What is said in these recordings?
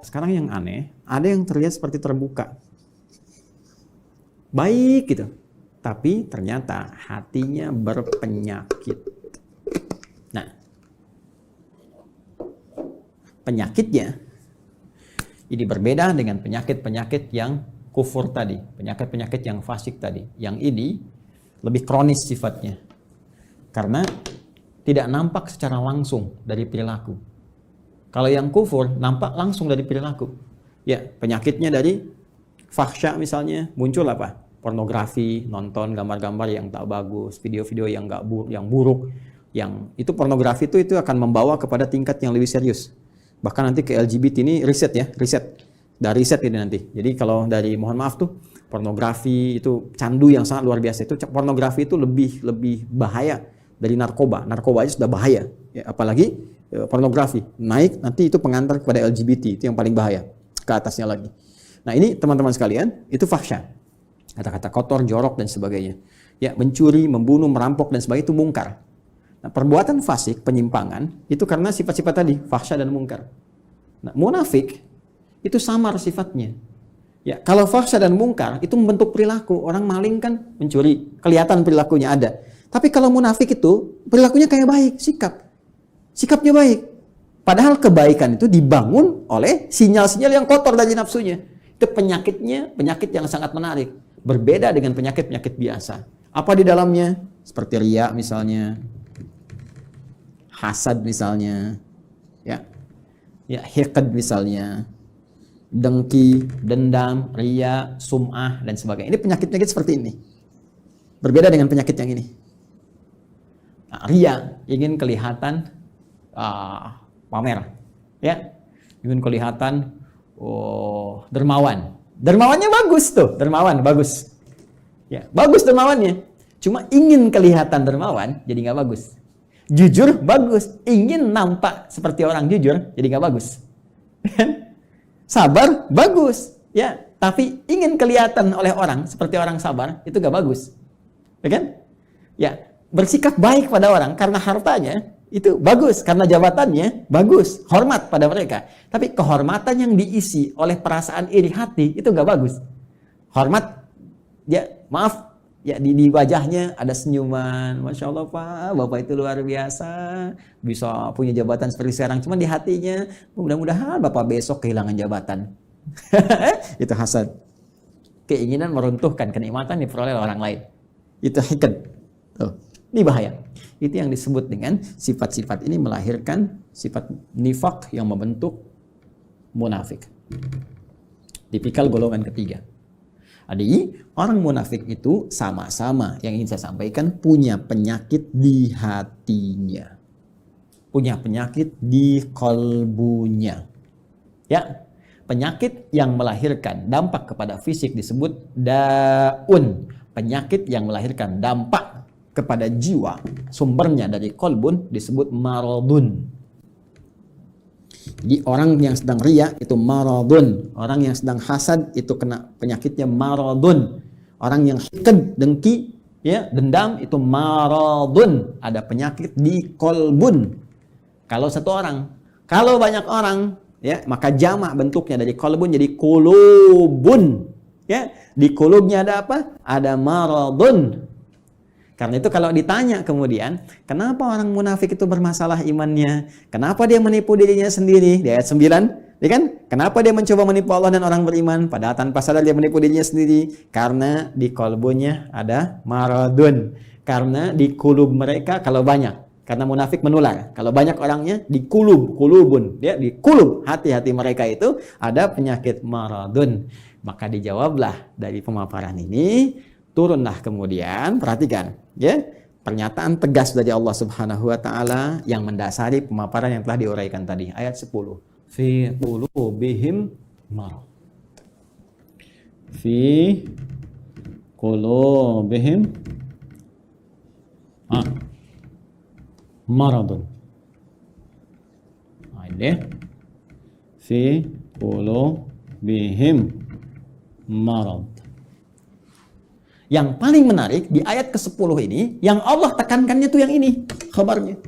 sekarang yang aneh, ada yang terlihat seperti terbuka. Baik gitu. Tapi ternyata hatinya berpenyakit. Nah, penyakitnya ini berbeda dengan penyakit-penyakit yang kufur tadi, penyakit-penyakit yang fasik tadi. Yang ini lebih kronis sifatnya. Karena tidak nampak secara langsung dari perilaku. Kalau yang kufur nampak langsung dari perilaku. Ya, penyakitnya dari fahsya misalnya muncul apa? Pornografi, nonton gambar-gambar yang tak bagus, video-video yang buruk, yang itu pornografi itu akan membawa kepada tingkat yang lebih serius. Bahkan nanti ke LGBT ini riset. Dari riset ini nanti. Jadi kalau dari mohon maaf tuh pornografi itu candu yang sangat luar biasa. Itu pornografi itu lebih bahaya dari narkoba. Narkoba aja sudah bahaya. Ya, apalagi pornografi naik nanti itu pengantar kepada LGBT, itu yang paling bahaya. Ke atasnya lagi. Nah, ini teman-teman sekalian, itu fahsya. Kata-kata kotor, jorok dan sebagainya. Ya, mencuri, membunuh, merampok dan sebagainya itu mungkar. Nah, perbuatan fasik, penyimpangan itu karena sifat-sifat tadi, fahsya dan mungkar. Nah, munafik itu samar sifatnya. Ya, kalau fahsya dan mungkar itu membentuk perilaku. Orang maling kan mencuri, kelihatan perilakunya ada. Tapi kalau munafik itu perilakunya kayak baik, sikapnya baik. Padahal kebaikan itu dibangun oleh sinyal-sinyal yang kotor dari nafsunya. Itu penyakitnya, penyakit yang sangat menarik. Berbeda dengan penyakit-penyakit biasa. Apa di dalamnya? Seperti riya misalnya, hasad misalnya, ya hiqd misalnya, dengki, dendam, riya, sum'ah dan sebagainya. Ini penyakit-penyakit seperti ini. Berbeda dengan penyakit yang ini. Nah, riya ingin kelihatan pamer, ya, ingin kelihatan dermawan. Dermawannya bagus tuh, dermawan bagus, ya bagus dermawannya. Cuma ingin kelihatan dermawan, jadi nggak bagus. Jujur bagus, ingin nampak seperti orang jujur, jadi nggak bagus. Sabar bagus, ya, tapi ingin kelihatan oleh orang seperti orang sabar, itu nggak bagus, ya kan? Ya, bersikap baik pada orang karena hartanya itu bagus, karena jabatannya bagus, hormat pada mereka. Tapi kehormatan yang diisi oleh perasaan iri hati itu nggak bagus. Hormat, ya maaf, ya di wajahnya ada senyuman, masya Allah Pak, Bapak itu luar biasa, bisa punya jabatan seperti sekarang. Cuma di hatinya, mudah-mudahan Bapak besok kehilangan jabatan. Itu hasad, keinginan meruntuhkan kenikmatan diperoleh oleh orang lain. Itu hiqd. Ini bahaya. Itu yang disebut dengan sifat-sifat ini melahirkan sifat nifak yang membentuk munafik. Tipikal golongan ketiga. Jadi orang munafik itu sama-sama yang ingin saya sampaikan punya penyakit di hatinya. Punya penyakit di kolbunya. Ya, penyakit yang melahirkan dampak kepada fisik disebut daun. Penyakit yang melahirkan dampak kepada jiwa, sumbernya dari kolbun disebut maradun. Jadi orang yang sedang riya itu maradun, orang yang sedang hasad itu kena penyakitnya maradun, orang yang hiqd, dengki, ya dendam itu maradun, ada penyakit di kolbun. Kalau satu orang, kalau banyak orang, ya maka jamak bentuknya dari kolbun jadi kulubun. Ya, di kulubnya ada apa? Ada maradun. Karena itu kalau ditanya kemudian, kenapa orang munafik itu bermasalah imannya? Kenapa dia menipu dirinya sendiri? Di ayat 9, ya kan? Kenapa dia mencoba menipu Allah dan orang beriman? Padahal tanpa sadar dia menipu dirinya sendiri. Karena di kolbunya ada maradun. Karena di kulub mereka kalau banyak. Karena munafik menular. Kalau banyak orangnya di kulubun. Ya, di kulub hati-hati mereka itu ada penyakit maradun. Maka dijawablah dari pemaparan ini. Turunlah kemudian, perhatikan, ya, pernyataan tegas dari Allah Subhanahu wa taala yang mendasari pemaparan yang telah diuraikan tadi, ayat 10. Fi qulubihim marad. Fi qulubihim maradun. Ini fi qulubihim marad. Yang paling menarik di ayat ke-10 ini, yang Allah tekankannya tuh yang ini, khabarnya.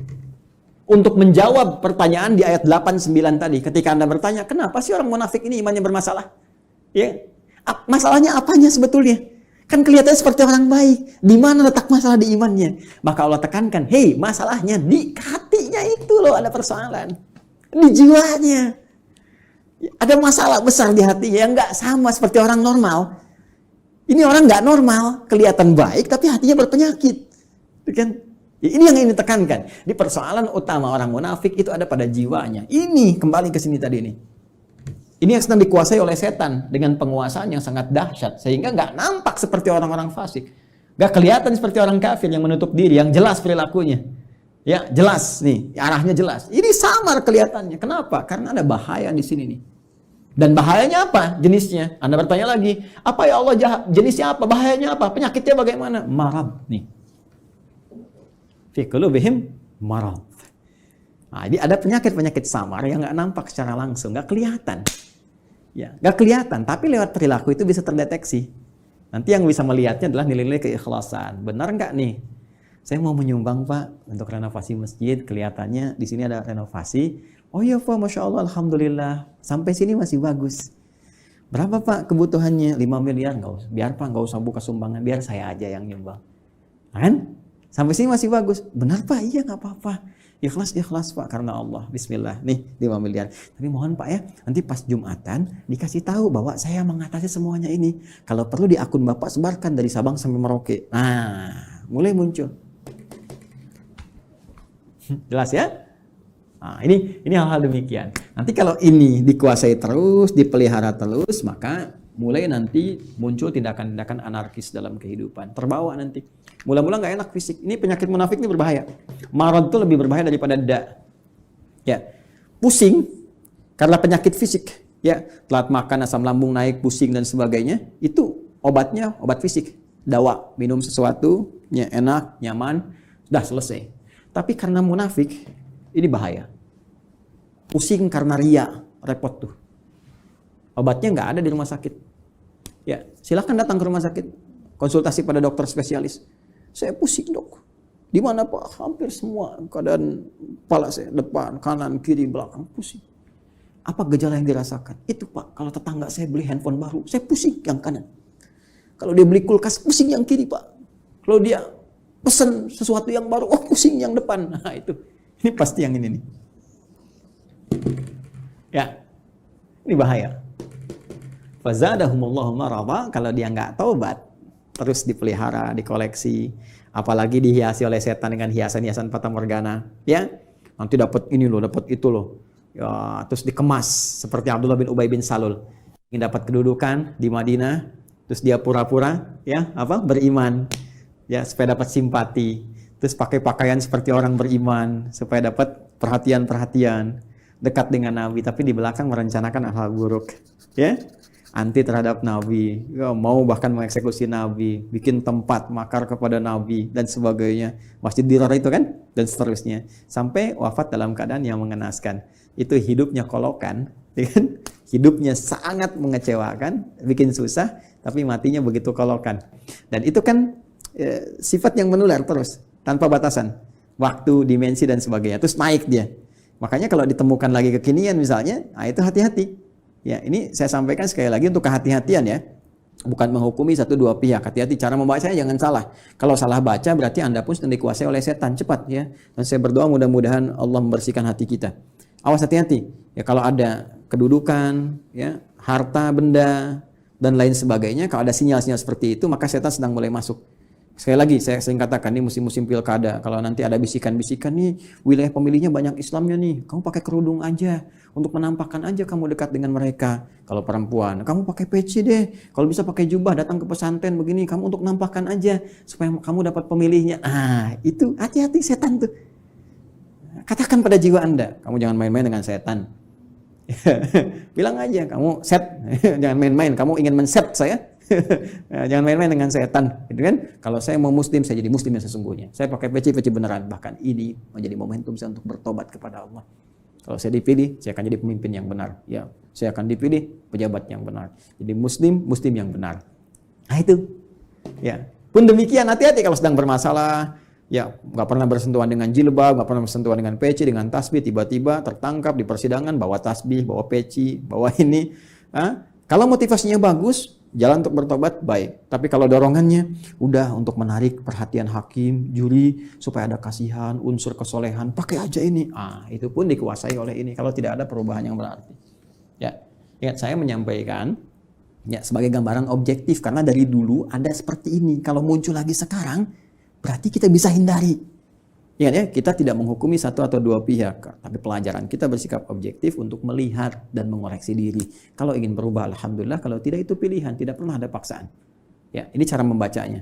untuk menjawab pertanyaan di ayat 8-9 tadi. Ketika Anda bertanya, kenapa sih orang munafik ini imannya bermasalah? Ya, masalahnya apanya sebetulnya? Kan kelihatannya seperti orang baik. Di mana letak masalah di imannya? Maka Allah tekankan, hei, masalahnya di hatinya itu loh ada persoalan. Di jiwanya. Ada masalah besar di hatinya yang nggak sama seperti orang normal. Ini orang nggak normal, kelihatan baik tapi hatinya berpenyakit. Kan? Ini yang ingin ditekankan. Di persoalan utama orang munafik itu ada pada jiwanya. Ini kembali ke sini tadi nih. Ini yang sedang dikuasai oleh setan dengan penguasaan yang sangat dahsyat. Sehingga nggak nampak seperti orang-orang fasik. Nggak kelihatan seperti orang kafir yang menutup diri, yang jelas perilakunya. Ya, jelas nih, arahnya jelas. Ini samar kelihatannya. Kenapa? Karena ada bahaya di sini nih. Dan bahayanya apa? Jenisnya. Anda bertanya lagi, apa ya Allah jahat? Jenisnya apa? Bahayanya apa? Penyakitnya bagaimana? Marad nih. Fi qulubihim marad. Nah, ini ada penyakit-penyakit samar yang nggak nampak secara langsung, nggak kelihatan. Ya, nggak kelihatan, tapi lewat perilaku itu bisa terdeteksi. Nanti yang bisa melihatnya adalah nilai-nilai keikhlasan. Benar nggak nih? Saya mau menyumbang Pak untuk renovasi masjid. Kelihatannya di sini ada renovasi. Oh iya Pak, Masya Allah, Alhamdulillah. Sampai sini masih bagus. Berapa Pak kebutuhannya? 5 miliar. Nggak usah. Biar Pak, nggak usah buka sumbangan. Biar saya aja yang nyumbang. Kan? Sampai sini masih bagus. Benar Pak? Iya nggak apa-apa. Ikhlas Pak karena Allah. Bismillah. Nih 5 miliar. Tapi mohon Pak ya, nanti pas Jumatan dikasih tahu bahwa saya mengatasi semuanya ini. Kalau perlu di akun Bapak sebarkan dari Sabang sampai Merauke. Nah, mulai muncul. Jelas ya? Nah, ini hal-hal demikian. Nanti kalau ini dikuasai terus, dipelihara terus, maka mulai nanti muncul tindakan-tindakan anarkis dalam kehidupan. Terbawa nanti. Mula-mula nggak enak fisik. Ini penyakit munafik ini berbahaya. Marad itu lebih berbahaya daripada da. Ya, pusing karena penyakit fisik. Ya, telat makan, asam lambung naik, pusing dan sebagainya. Itu obatnya obat fisik. Dawa, minum sesuatu, ya, enak, nyaman, sudah selesai. Tapi karena munafik, ini bahaya. Pusing karena ria, repot tuh. Obatnya nggak ada di rumah sakit. Ya, silahkan datang ke rumah sakit, konsultasi pada dokter spesialis. Saya pusing dok. Di mana Pak? Hampir semua keadaan kepala saya, depan, kanan, kiri, belakang pusing. Apa gejala yang dirasakan? Itu Pak, kalau tetangga saya beli handphone baru, saya pusing yang kanan. Kalau dia beli kulkas, pusing yang kiri Pak. Kalau dia pesan sesuatu yang baru, oh pusing yang depan. Nah itu, ini pasti yang ini nih. Ya, ini bahaya. Fazadahumullahu marada, kalau dia nggak taubat, terus dipelihara, dikoleksi, apalagi dihiasi oleh setan dengan hiasan-hiasan fata morgana, ya, nanti dapat ini loh, dapat itu loh, ya, terus dikemas seperti Abdullah bin Ubay bin Salul, ingin dapat kedudukan di Madinah, terus dia pura-pura, ya, beriman, ya, supaya dapat simpati, terus pakai pakaian seperti orang beriman, supaya dapat perhatian-perhatian, dekat dengan Nabi, tapi di belakang merencanakan hal buruk, ya. Anti terhadap Nabi, ya, mau bahkan mengeksekusi Nabi, bikin tempat makar kepada Nabi dan sebagainya, Masjid Dirar itu kan, dan seterusnya, sampai wafat dalam keadaan yang mengenaskan. Itu hidupnya kolokan, ya kan? Hidupnya sangat mengecewakan, bikin susah, tapi matinya begitu kolokan. Dan itu kan sifat yang menular terus, tanpa batasan, waktu, dimensi dan sebagainya, terus naik dia. Makanya kalau ditemukan lagi kekinian misalnya, nah itu hati-hati. Ya, ini saya sampaikan sekali lagi untuk kehati-hatian ya. Bukan menghukumi satu dua pihak. Hati-hati cara membacanya jangan salah. Kalau salah baca berarti Anda pun sedang dikuasai oleh setan. Cepat ya. Dan saya berdoa mudah-mudahan Allah membersihkan hati kita. Awas hati-hati. Ya kalau ada kedudukan, ya, harta, benda dan lain sebagainya, kalau ada sinyal-sinyal seperti itu, maka setan sedang mulai masuk. Sekali lagi saya sering katakan ini musim-musim pilkada. Kalau nanti ada bisikan-bisikan nih, wilayah pemilihnya banyak Islamnya nih, kamu pakai kerudung aja untuk menampakkan aja kamu dekat dengan mereka. Kalau perempuan, kamu pakai peci deh. Kalau bisa pakai jubah, datang ke pesantren begini, kamu untuk nampakkan aja supaya kamu dapat pemilihnya. Ah, itu hati-hati setan tuh. Katakan pada jiwa Anda, kamu jangan main-main dengan setan. Bilang aja, kamu set, jangan main-main, kamu ingin men-set saya. Jangan main-main dengan setan, gitu kan? Kalau saya mau muslim, saya jadi muslim yang sesungguhnya. Saya pakai peci-peci beneran. Bahkan ini menjadi momentum saya untuk bertobat kepada Allah. Kalau saya dipilih, saya akan jadi pemimpin yang benar. Ya, saya akan dipilih pejabat yang benar. Jadi muslim yang benar. Nah itu. Ya. Pun demikian, hati-hati kalau sedang bermasalah, ya nggak pernah bersentuhan dengan jilbab, nggak pernah bersentuhan dengan peci, dengan tasbih, tiba-tiba tertangkap di persidangan bawa tasbih, bawa peci, bawa ini. Kalau motivasinya bagus, jalan untuk bertobat baik. Tapi kalau dorongannya udah untuk menarik perhatian hakim, juri, supaya ada kasihan, unsur kesolehan, pakai aja ini. Itu pun dikuasai oleh ini kalau tidak ada perubahan yang berarti. Ya, ingat saya menyampaikan ya sebagai gambaran objektif karena dari dulu ada seperti ini. Kalau muncul lagi sekarang, berarti kita bisa hindari. Ingat ya, kita tidak menghukumi satu atau dua pihak, tapi pelajaran kita bersikap objektif untuk melihat dan mengoreksi diri. Kalau ingin berubah, alhamdulillah. Kalau tidak, itu pilihan, tidak pernah ada paksaan. Ya, ini cara membacanya.